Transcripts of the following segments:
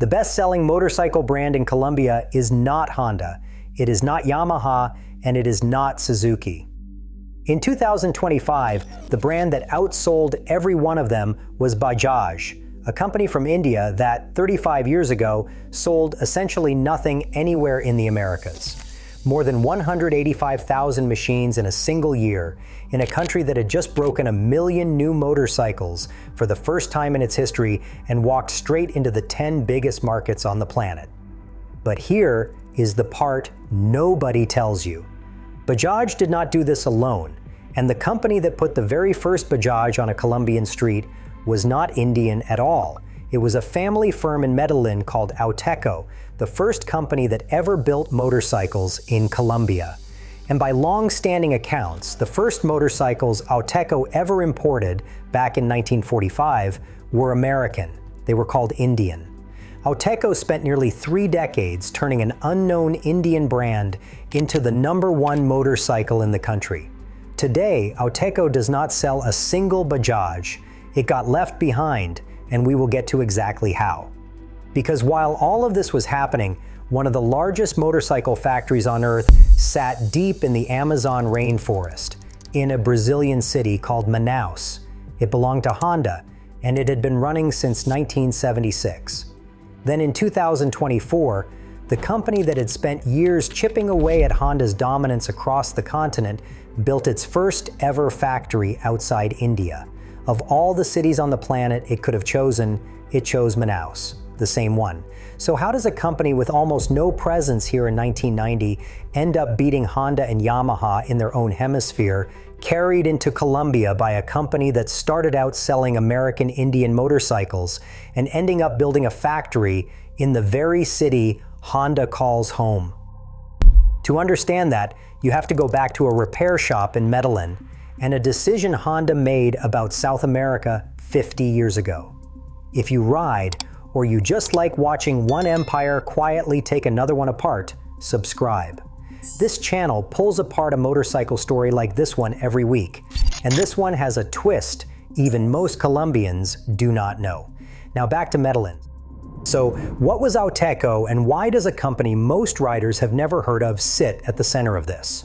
The best-selling motorcycle brand in Colombia is not Honda, it is not Yamaha, and it is not Suzuki. In 2025, the brand that outsold every one of them was Bajaj, a company from India that 35 years ago sold essentially nothing anywhere in the Americas. More than 185,000 machines in a single year, in a country that had just broken 1 million new motorcycles for the first time in its history and walked straight into the 10 biggest markets on the planet. But here is the part nobody tells you. Bajaj did not do this alone, and the company that put the very first Bajaj on a Colombian street was not Indian at all. It was a family firm in Medellin called Auteco, the first company that ever built motorcycles in Colombia. And by long-standing accounts, the first motorcycles Auteco ever imported back in 1945 were American. They were called Indian. Auteco spent nearly 3 decades turning an unknown Indian brand into the #1 motorcycle in the country. Today, Auteco does not sell a single Bajaj. It got left behind, and we will get to exactly how. Because while all of this was happening, one of the largest motorcycle factories on Earth sat deep in the Amazon rainforest, in a Brazilian city called Manaus. It belonged to Honda, and it had been running since 1976. Then in 2024, the company that had spent years chipping away at Honda's dominance across the continent built its first ever factory outside India. Of all the cities on the planet it could have chosen, it chose Manaus, the same one. So how does a company with almost no presence here in 1990 end up beating Honda and Yamaha in their own hemisphere, carried into Colombia by a company that started out selling American Indian motorcycles and ending up building a factory in the very city Honda calls home? To understand that, you have to go back to a repair shop in Medellin and a decision Honda made about South America 50 years ago. If you ride, or you just like watching one empire quietly take another one apart, subscribe. This channel pulls apart a motorcycle story like this one every week, and this one has a twist even most Colombians do not know. Now back to Medellin. So what was Auteco, and why does a company most riders have never heard of sit at the center of this?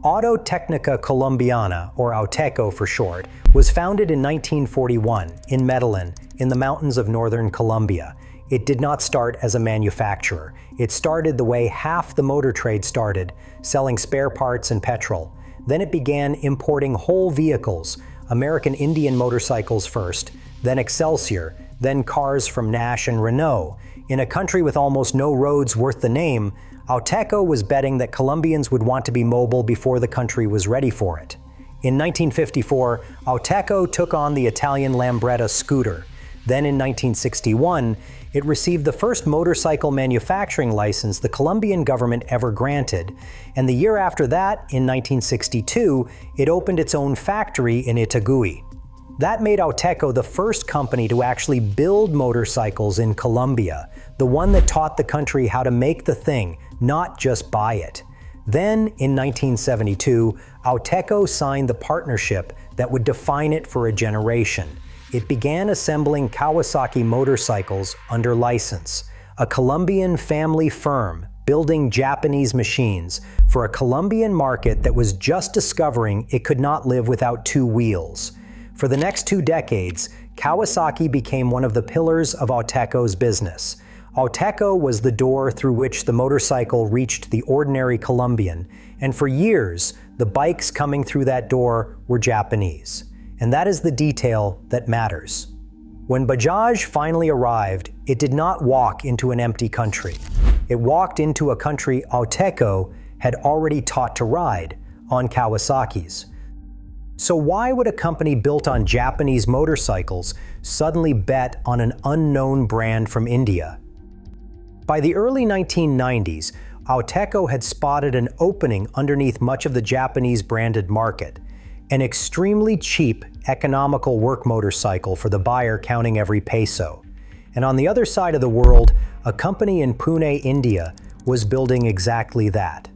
Auto Técnica Colombiana, or Auteco for short, was founded in 1941 in Medellin, in the mountains of northern Colombia. It did not start as a manufacturer. It started the way half the motor trade started, selling spare parts and petrol. Then it began importing whole vehicles, American Indian motorcycles first, then Excelsior, then cars from Nash and Renault. In a country with almost no roads worth the name, Auteco was betting that Colombians would want to be mobile before the country was ready for it. In 1954, Auteco took on the Italian Lambretta scooter. Then in 1961, it received the first motorcycle manufacturing license the Colombian government ever granted. And the year after that, in 1962, it opened its own factory in Itagüí. That made Auteco the first company to actually build motorcycles in Colombia, the one that taught the country how to make the thing, not just buy it. Then, in 1972, Auteco signed the partnership that would define it for a generation. It began assembling Kawasaki motorcycles under license, a Colombian family firm building Japanese machines for a Colombian market that was just discovering it could not live without 2 wheels. For the next 2 decades, Kawasaki became one of the pillars of Auteco's business. Auteco was the door through which the motorcycle reached the ordinary Colombian, and for years, the bikes coming through that door were Japanese. And that is the detail that matters. When Bajaj finally arrived, it did not walk into an empty country. It walked into a country Auteco had already taught to ride, on Kawasaki's. So why would a company built on Japanese motorcycles suddenly bet on an unknown brand from India? By the early 1990s, Auteco had spotted an opening underneath much of the Japanese branded market. An extremely cheap, economical work motorcycle for the buyer counting every peso. And on the other side of the world, a company in Pune, India, was building exactly that.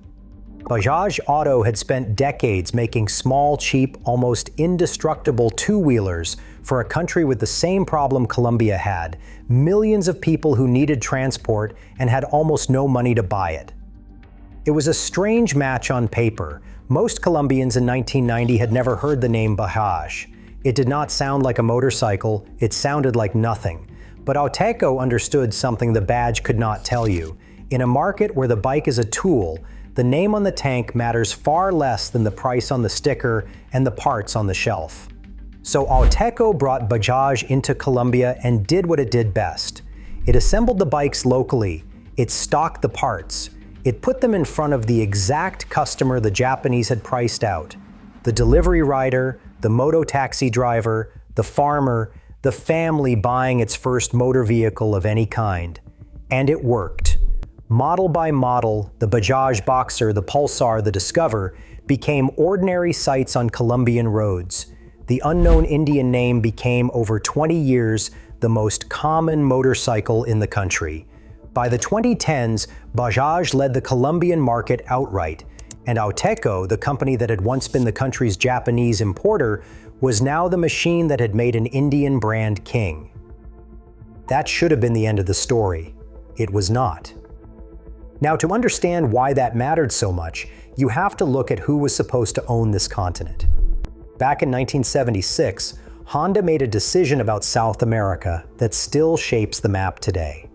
Bajaj Auto had spent decades making small, cheap, almost indestructible two-wheelers for a country with the same problem Colombia had, millions of people who needed transport and had almost no money to buy it. It was a strange match on paper. Most Colombians in 1990 had never heard the name Bajaj. It did not sound like a motorcycle, it sounded like nothing. But Auteco understood something the badge could not tell you. In a market where the bike is a tool, the name on the tank matters far less than the price on the sticker and the parts on the shelf. So Auteco brought Bajaj into Colombia and did what it did best. It assembled the bikes locally, it stocked the parts, it put them in front of the exact customer the Japanese had priced out. The delivery rider, the moto taxi driver, the farmer, the family buying its first motor vehicle of any kind. And it worked. Model by model, the Bajaj Boxer, the Pulsar, the Discover became ordinary sights on Colombian roads. The unknown Indian name became, over 20 years, the most common motorcycle in the country. By the 2010s, Bajaj led the Colombian market outright, and Auteco, the company that had once been the country's Japanese importer, was now the machine that had made an Indian brand king. That should have been the end of the story. It was not. Now, to understand why that mattered so much, you have to look at who was supposed to own this continent. Back in 1976, Honda made a decision about South America that still shapes the map today.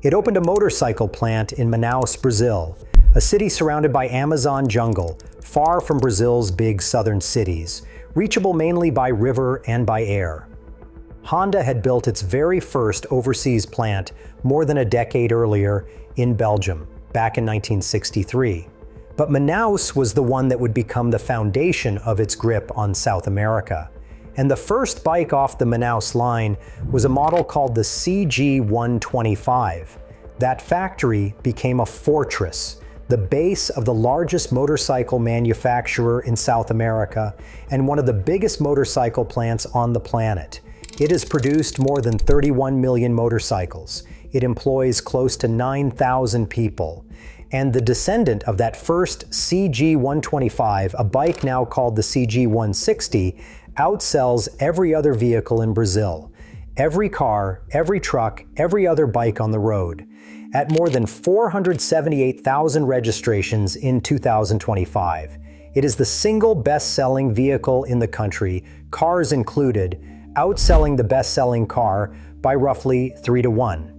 It opened a motorcycle plant in Manaus, Brazil, a city surrounded by Amazon jungle, far from Brazil's big southern cities, reachable mainly by river and by air. Honda had built its very first overseas plant more than a decade earlier in Belgium, back in 1963. But Manaus was the one that would become the foundation of its grip on South America. And the first bike off the Manaus line was a model called the CG125. That factory became a fortress, the base of the largest motorcycle manufacturer in South America and one of the biggest motorcycle plants on the planet. It has produced more than 31 million motorcycles. It employs close to 9,000 people. And the descendant of that first CG125, a bike now called the CG160, outsells every other vehicle in Brazil. Every car, every truck, every other bike on the road. At more than 478,000 registrations in 2025. It is the single best-selling vehicle in the country, cars included, outselling the best-selling car by roughly 3-to-1.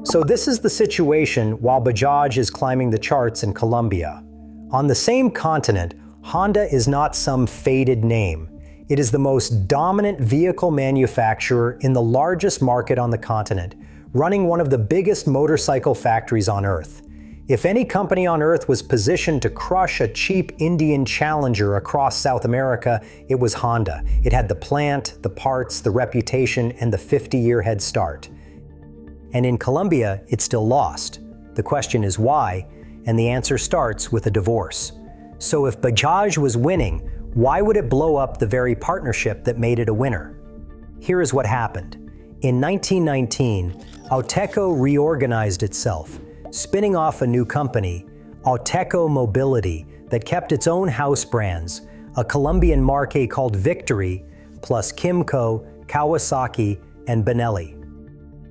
So this is the situation while Bajaj is climbing the charts in Colombia. On the same continent, Honda is not some faded name. It is the most dominant vehicle manufacturer in the largest market on the continent, running one of the biggest motorcycle factories on Earth. If any company on Earth was positioned to crush a cheap Indian challenger across South America, it was Honda. It had the plant, the parts, the reputation, and the 50-year head start. And in Colombia, it still lost. The question is why, and the answer starts with a divorce. So if Bajaj was winning, why would it blow up the very partnership that made it a winner? Here is what happened. In 1919, Auteco reorganized itself, spinning off a new company, Auteco Mobility, that kept its own house brands, a Colombian marque called Victory, plus Kimco, Kawasaki, and Benelli.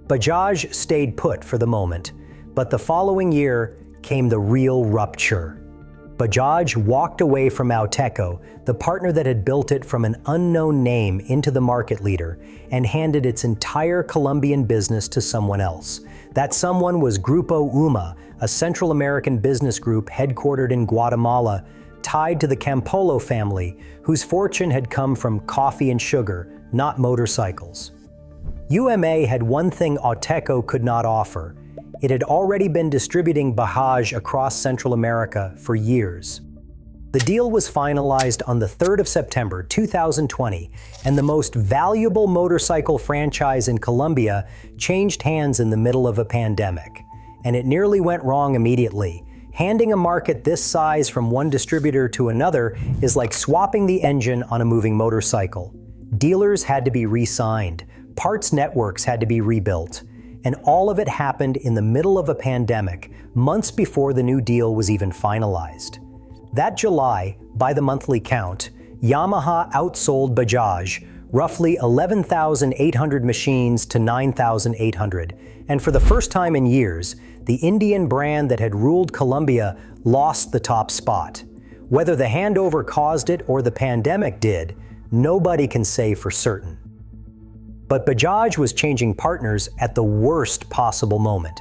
Bajaj stayed put for the moment, but the following year came the real rupture. Bajaj walked away from Auteco, the partner that had built it from an unknown name into the market leader, and handed its entire Colombian business to someone else. That someone was Grupo UMA, a Central American business group headquartered in Guatemala, tied to the Campolo family, whose fortune had come from coffee and sugar, not motorcycles. UMA had one thing Auteco could not offer. It had already been distributing Bajaj across Central America for years. The deal was finalized on the 3rd of September 2020, and the most valuable motorcycle franchise in Colombia changed hands in the middle of a pandemic. And it nearly went wrong immediately. Handing a market this size from one distributor to another is like swapping the engine on a moving motorcycle. Dealers had to be re-signed, parts networks had to be rebuilt, and all of it happened in the middle of a pandemic, months before the new deal was even finalized. That July, by the monthly count, Yamaha outsold Bajaj, roughly 11,800 machines to 9,800, and for the first time in years, the Indian brand that had ruled Colombia lost the top spot. Whether the handover caused it or the pandemic did, nobody can say for certain. But Bajaj was changing partners at the worst possible moment.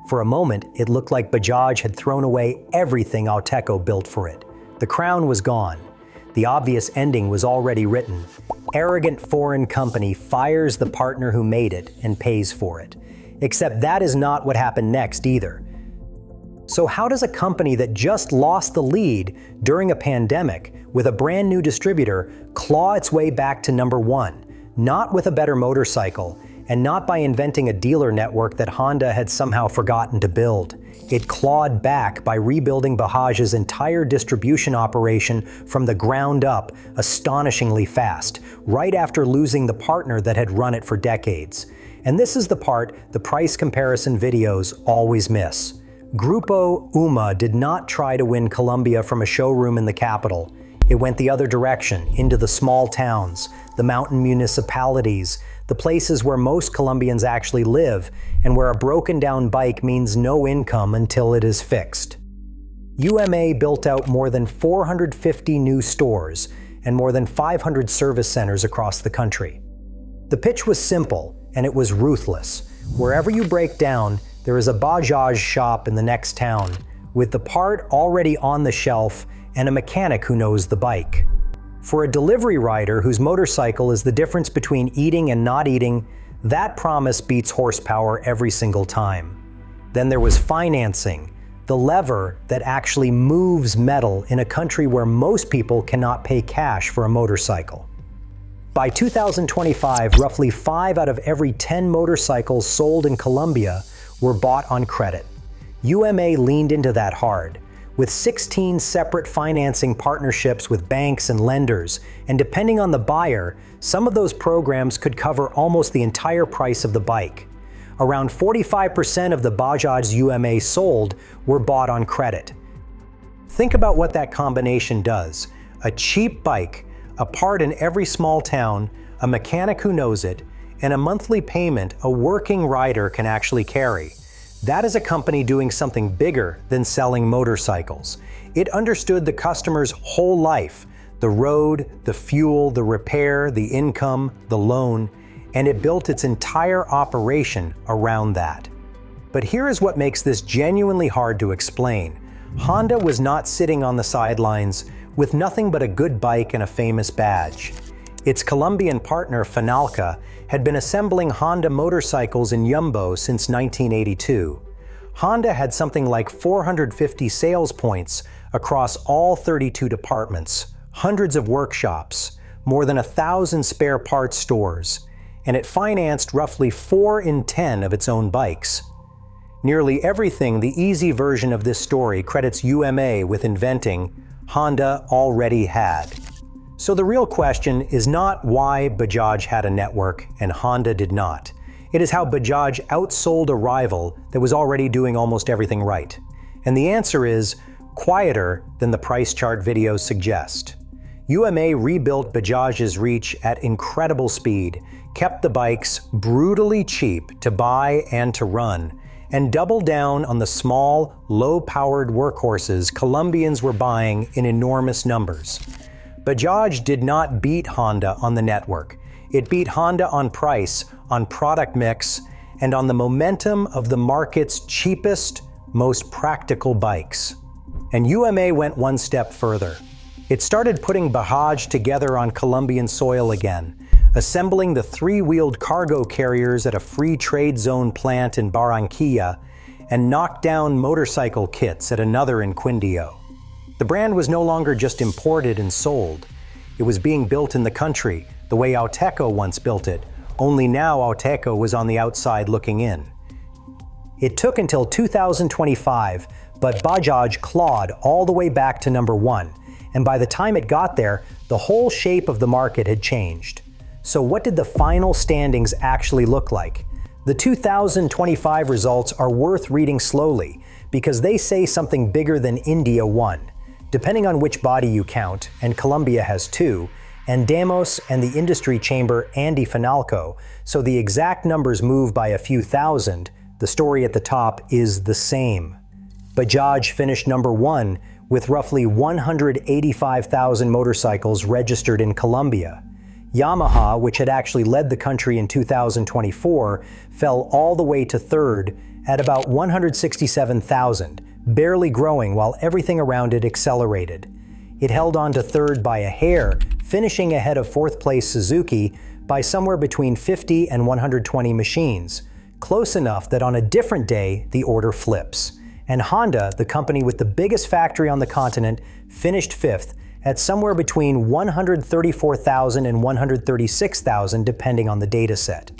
For a moment, it looked like Bajaj had thrown away everything Auteco built for it. The crown was gone. The obvious ending was already written. Arrogant foreign company fires the partner who made it and pays for it. Except that is not what happened next either. So how does a company that just lost the lead during a pandemic with a brand new distributor claw its way back to number one? Not with a better motorcycle, and not by inventing a dealer network that Honda had somehow forgotten to build. It clawed back by rebuilding Bajaj's entire distribution operation from the ground up astonishingly fast, right after losing the partner that had run it for decades. And this is the part the price comparison videos always miss. Grupo UMA did not try to win Colombia from a showroom in the capital. It went the other direction, into the small towns, the mountain municipalities, the places where most Colombians actually live, and where a broken down bike means no income until it is fixed. UMA built out more than 450 new stores and more than 500 service centers across the country. The pitch was simple, and it was ruthless. Wherever you break down, there is a Bajaj shop in the next town, with the part already on the shelf and a mechanic who knows the bike. For a delivery rider whose motorcycle is the difference between eating and not eating, that promise beats horsepower every single time. Then there was financing, the lever that actually moves metal in a country where most people cannot pay cash for a motorcycle. By 2025, roughly 5 out of every 10 motorcycles sold in Colombia were bought on credit. UMA leaned into that hard, with 16 separate financing partnerships with banks and lenders, and depending on the buyer, some of those programs could cover almost the entire price of the bike. Around 45% of the Bajaj UMA sold were bought on credit. Think about what that combination does. A cheap bike, a part in every small town, a mechanic who knows it, and a monthly payment a working rider can actually carry. That is a company doing something bigger than selling motorcycles. It understood the customer's whole life, the road, the fuel, the repair, the income, the loan, and it built its entire operation around that. But here is what makes this genuinely hard to explain. Honda was not sitting on the sidelines with nothing but a good bike and a famous badge. Its Colombian partner, Fenalca, had been assembling Honda motorcycles in Yumbo since 1982. Honda had something like 450 sales points across all 32 departments, hundreds of workshops, more than 1,000 spare parts stores, and it financed roughly 4 in 10 of its own bikes. Nearly everything the easy version of this story credits UMA with inventing, Honda already had. So the real question is not why Bajaj had a network and Honda did not. It is how Bajaj outsold a rival that was already doing almost everything right. And the answer is quieter than the price chart videos suggest. UMA rebuilt Bajaj's reach at incredible speed, kept the bikes brutally cheap to buy and to run, and doubled down on the small, low-powered workhorses Colombians were buying in enormous numbers. Bajaj did not beat Honda on the network. It beat Honda on price, on product mix, and on the momentum of the market's cheapest, most practical bikes. And UMA went one step further. It started putting Bajaj together on Colombian soil again, assembling the 3-wheeled cargo carriers at a free trade zone plant in Barranquilla, and knocked down motorcycle kits at another in Quindio. The brand was no longer just imported and sold. It was being built in the country, the way Auteco once built it, only now Auteco was on the outside looking in. It took until 2025, but Bajaj clawed all the way back to number 1, and by the time it got there, the whole shape of the market had changed. So what did the final standings actually look like? The 2025 results are worth reading slowly, because they say something bigger than India won. Depending on which body you count, and Colombia has 2, and Demos and the industry chamber Andy Finalco, so the exact numbers move by a few thousand. The story at the top is the same. Bajaj finished number 1 with roughly 185,000 motorcycles registered in Colombia. Yamaha, which had actually led the country in 2024, fell all the way to third at about 167,000, barely growing while everything around it accelerated. It held on to third by a hair, finishing ahead of fourth place Suzuki by somewhere between 50 and 120 machines, close enough that on a different day the order flips. And Honda, the company with the biggest factory on the continent, finished fifth at somewhere between 134,000 and 136,000 depending on the data set.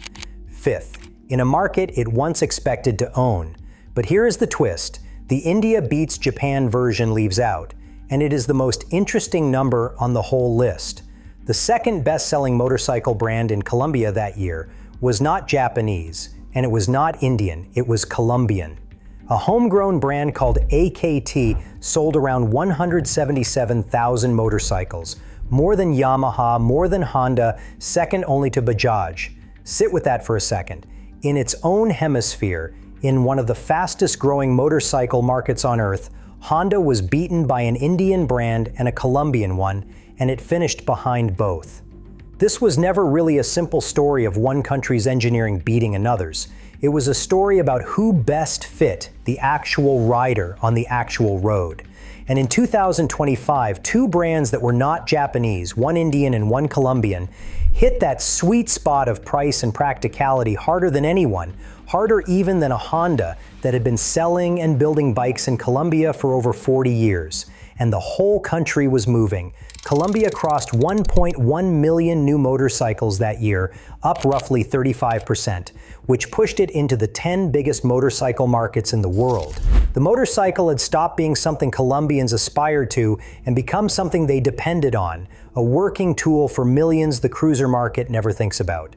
Fifth, in a market it once expected to own. But here is the twist. The India beats Japan version leaves out, and it is the most interesting number on the whole list. The second best-selling motorcycle brand in Colombia that year was not Japanese, and it was not Indian, it was Colombian. A homegrown brand called AKT sold around 177,000 motorcycles, more than Yamaha, more than Honda, second only to Bajaj. Sit with that for a second. In its own hemisphere, in one of the fastest growing motorcycle markets on earth, Honda was beaten by an Indian brand and a Colombian one, and it finished behind both. This was never really a simple story of one country's engineering beating another's. It was a story about who best fit the actual rider on the actual road. And in 2025, two brands that were not Japanese, one Indian and one Colombian, hit that sweet spot of price and practicality harder than anyone, harder even than a Honda that had been selling and building bikes in Colombia for over 40 years. And the whole country was moving. Colombia crossed 1.1 million new motorcycles that year, up roughly 35%, which pushed it into the 10 biggest motorcycle markets in the world. The motorcycle had stopped being something Colombians aspired to and become something they depended on, a working tool for millions the cruiser market never thinks about.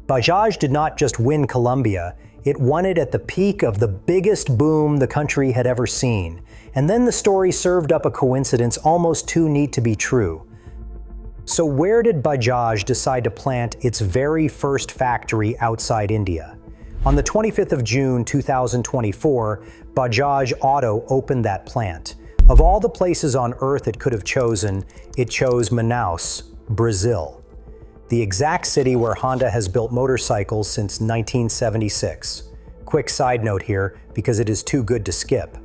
Bajaj did not just win Colombia, it won it at the peak of the biggest boom the country had ever seen. And then the story served up a coincidence almost too neat to be true. So where did Bajaj decide to plant its very first factory outside India? On the 25th of June 2024, Bajaj Auto opened that plant. Of all the places on earth it could have chosen, it chose Manaus, Brazil. The exact city where Honda has built motorcycles since 1976. Quick side note here, because it is too good to skip.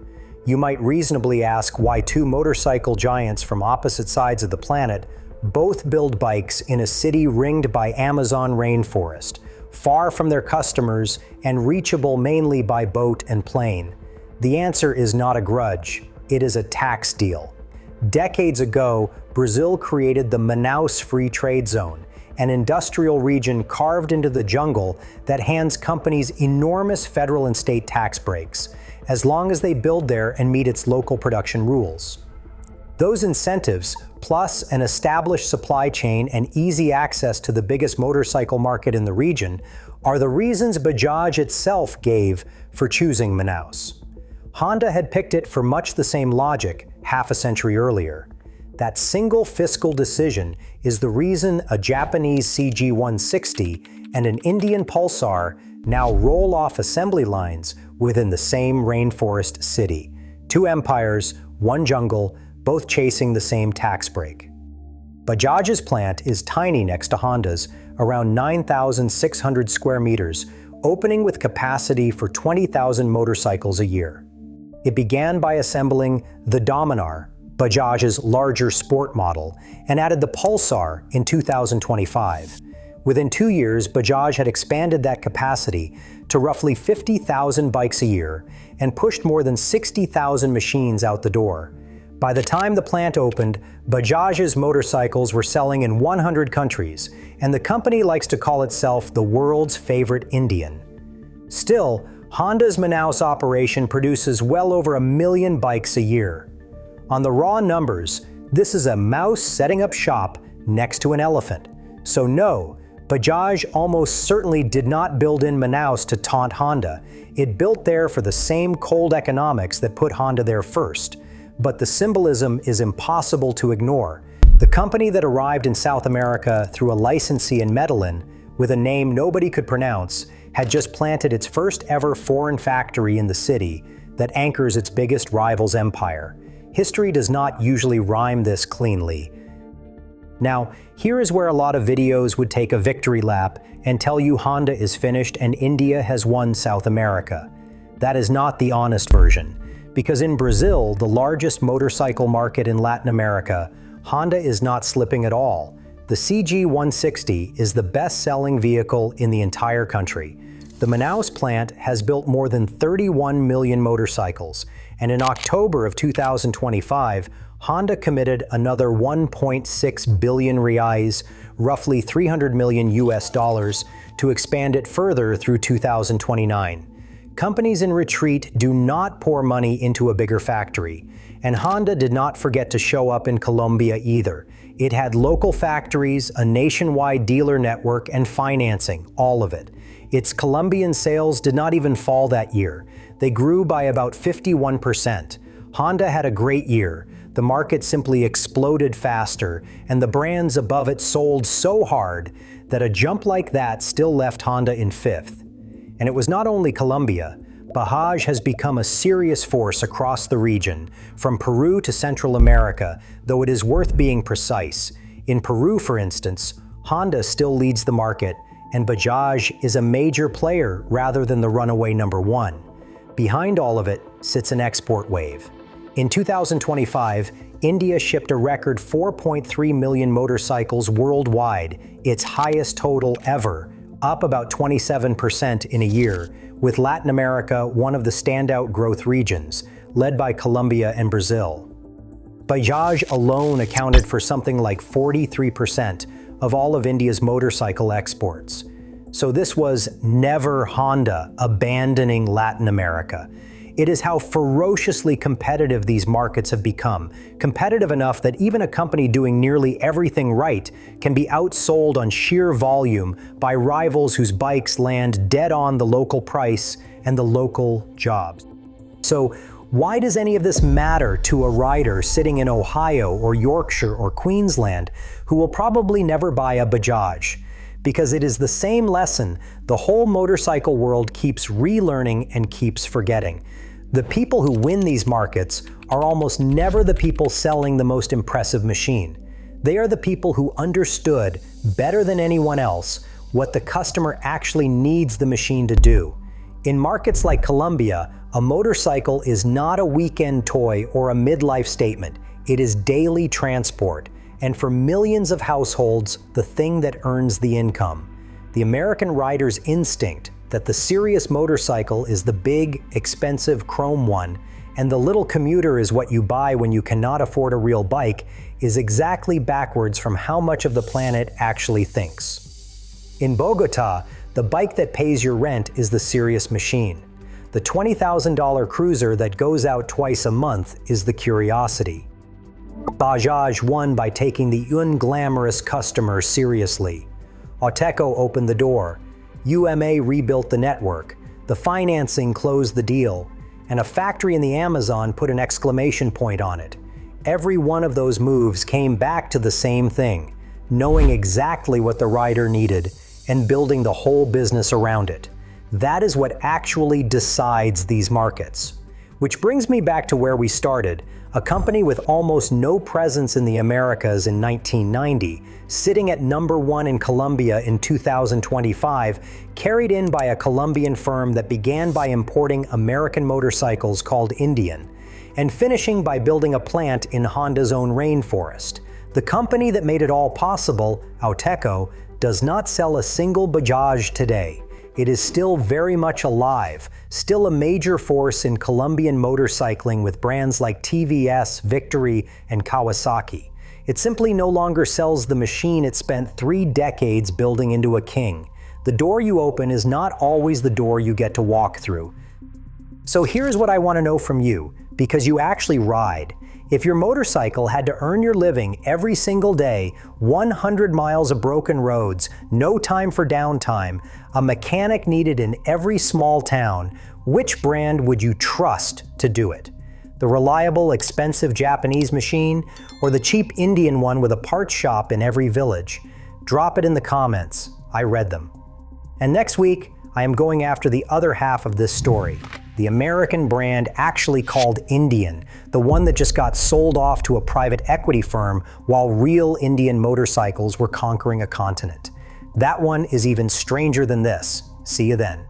You might reasonably ask why two motorcycle giants from opposite sides of the planet both build bikes in a city ringed by Amazon rainforest, far from their customers and reachable mainly by boat and plane. The answer is not a grudge, it is a tax deal. Decades ago, Brazil created the Manaus Free Trade Zone, an industrial region carved into the jungle that hands companies enormous federal and state tax breaks, as long as they build there and meet its local production rules. Those incentives, plus an established supply chain and easy access to the biggest motorcycle market in the region, are the reasons Bajaj itself gave for choosing Manaus. Honda had picked it for much the same logic half a century earlier. That single fiscal decision is the reason a Japanese CG160 and an Indian Pulsar now roll off assembly lines within the same rainforest city. Two empires, one jungle, both chasing the same tax break. Bajaj's plant is tiny next to Honda's, around 9,600 square meters, opening with capacity for 20,000 motorcycles a year. It began by assembling the Dominar, Bajaj's larger sport model, and added the Pulsar in 2025. Within 2 years, Bajaj had expanded that capacity to roughly 50,000 bikes a year and pushed more than 60,000 machines out the door. By the time the plant opened, Bajaj's motorcycles were selling in 100 countries, and the company likes to call itself the world's favorite Indian. Still, Honda's Manaus operation produces well over 1 million bikes a year. On the raw numbers, this is a mouse setting up shop next to an elephant. So no, Bajaj almost certainly did not build in Manaus to taunt Honda. It built there for the same cold economics that put Honda there first. But the symbolism is impossible to ignore. The company that arrived in South America through a licensee in Medellin with a name nobody could pronounce had just planted its first ever foreign factory in the city that anchors its biggest rival's empire. History does not usually rhyme this cleanly. Now, here is where a lot of videos would take a victory lap and tell you Honda is finished and India has won South America. That is not the honest version, because in Brazil, the largest motorcycle market in Latin America, Honda is not slipping at all. The CG160 is the best-selling vehicle in the entire country. The Manaus plant has built more than 31 million motorcycles, and in October of 2025, Honda committed another 1.6 billion reais, roughly $300 million US, to expand it further through 2029. Companies in retreat do not pour money into a bigger factory, and Honda did not forget to show up in Colombia either. It had local factories, a nationwide dealer network, and financing, all of it. Its Colombian sales did not even fall that year. They grew by about 51%. Honda had a great year. The market simply exploded faster, and the brands above it sold so hard that a jump like that still left Honda in fifth. And it was not only Colombia. Bajaj has become a serious force across the region, from Peru to Central America, though it is worth being precise. In Peru, for instance, Honda still leads the market, and Bajaj is a major player rather than the runaway number one. Behind all of it sits an export wave. In 2025, India shipped a record 4.3 million motorcycles worldwide, its highest total ever, up about 27% in a year, with Latin America one of the standout growth regions, led by Colombia and Brazil. Bajaj alone accounted for something like 43% of all of India's motorcycle exports. So this was never Honda abandoning Latin America. It is how ferociously competitive these markets have become, competitive enough that even a company doing nearly everything right can be outsold on sheer volume by rivals whose bikes land dead on the local price and the local jobs. So why does any of this matter to a rider sitting in Ohio or Yorkshire or Queensland who will probably never buy a Bajaj? Because it is the same lesson the whole motorcycle world keeps relearning and keeps forgetting. The people who win these markets are almost never the people selling the most impressive machine. They are the people who understood, better than anyone else, what the customer actually needs the machine to do. In markets like Colombia, a motorcycle is not a weekend toy or a midlife statement. It is daily transport, and for millions of households, the thing that earns the income. The American rider's instinct that the serious motorcycle is the big, expensive chrome one, and the little commuter is what you buy when you cannot afford a real bike, is exactly backwards from how much of the planet actually thinks. In Bogota, the bike that pays your rent is the serious machine. The $20,000 cruiser that goes out twice a month is the curiosity. Bajaj won by taking the unglamorous customer seriously. Auteco opened the door. UMA rebuilt the network, the financing closed the deal, and a factory in the Amazon put an exclamation point on it. Every one of those moves came back to the same thing, knowing exactly what the rider needed and building the whole business around it. That is what actually decides these markets. Which brings me back to where we started, a company with almost no presence in the Americas in 1990, sitting at number one in Colombia in 2025, carried in by a Colombian firm that began by importing American motorcycles called Indian, and finishing by building a plant in Honda's own rainforest. The company that made it all possible, Auteco, does not sell a single Bajaj today. It is still very much alive, still a major force in Colombian motorcycling with brands like TVS, Victory, and Kawasaki. It simply no longer sells the machine it spent 3 decades building into a king. The door you open is not always the door you get to walk through. So here's what I want to know from you, because you actually ride. If your motorcycle had to earn your living every single day, 100 miles of broken roads, no time for downtime, a mechanic needed in every small town, which brand would you trust to do it? The reliable, expensive Japanese machine, or the cheap Indian one with a parts shop in every village? Drop it in the comments. I read them. And next week, I am going after the other half of this story. The American brand actually called Indian, the one that just got sold off to a private equity firm while real Indian motorcycles were conquering a continent. That one is even stranger than this. See you then.